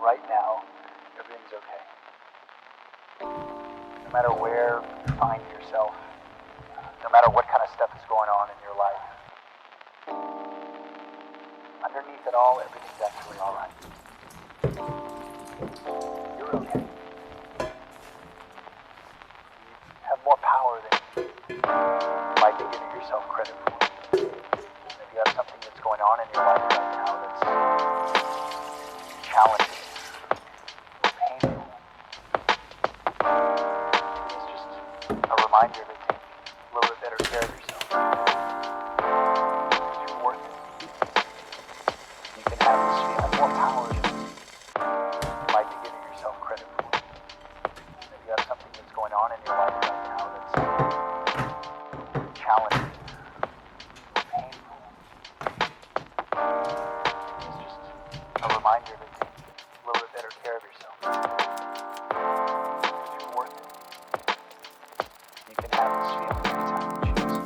right now, everything's okay. No matter where you find yourself, no matter what kind of stuff is going on in your life, underneath it all, everything's actually all right. You're okay. You have more power than you might be giving yourself credit for. If you have something that's going on in your life right now that's challenging, painful, it's just a reminder to take a little bit better care of yourself. You're worth it. You can have this feeling more power than you might be giving yourself credit for. If you have something that's going on in your life right now that's challenging, painful, it's just a reminder to take a little bit better care of yourself. You're worth it. You can have this feeling anytime you choose.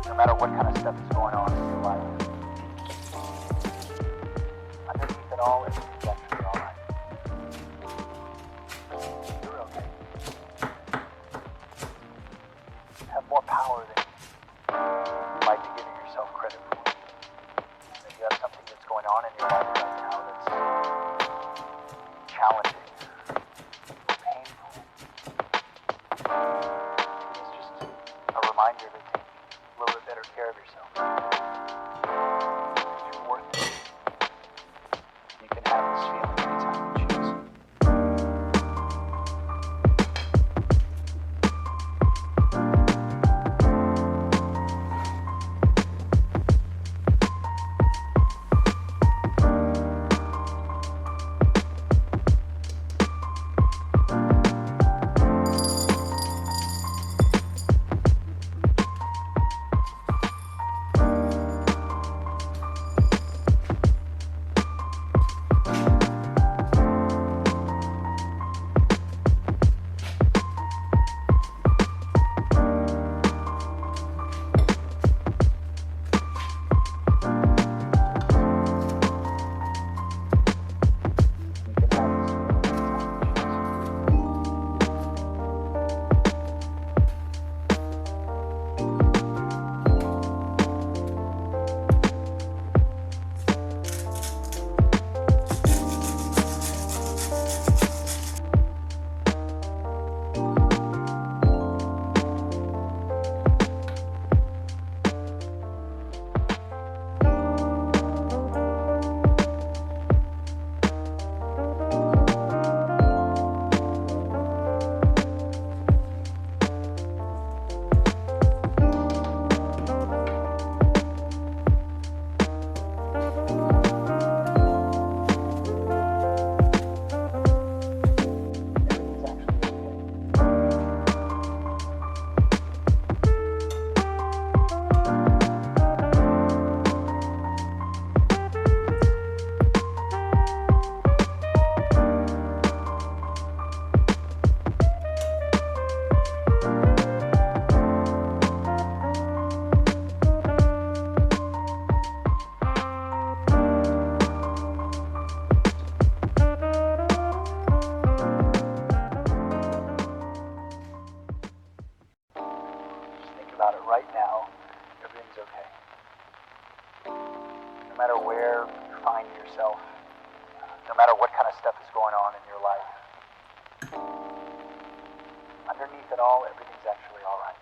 No matter what kind of stuff is going on in your life, underneath it all, everything's actually all right. You're okay. You have more power than you might be giving yourself credit for. If you have something that's going on in your life right now that's challenging, painful, it's just a reminder to take a little bit better care of yourself. You're worth it. You can have underneath it all, everything's actually all right.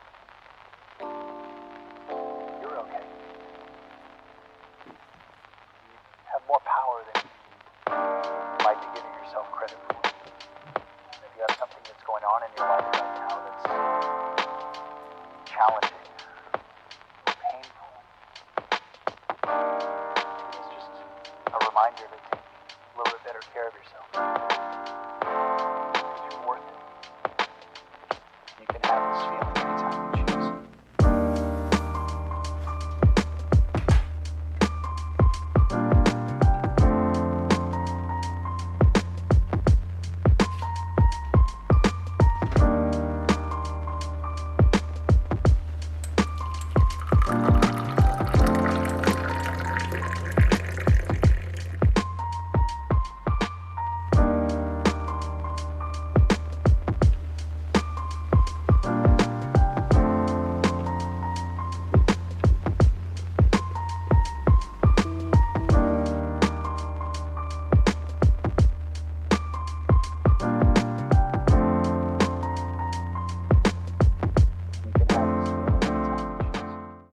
You're okay. You have more power than you might be giving yourself credit for. If you have something that's going on in your life right now,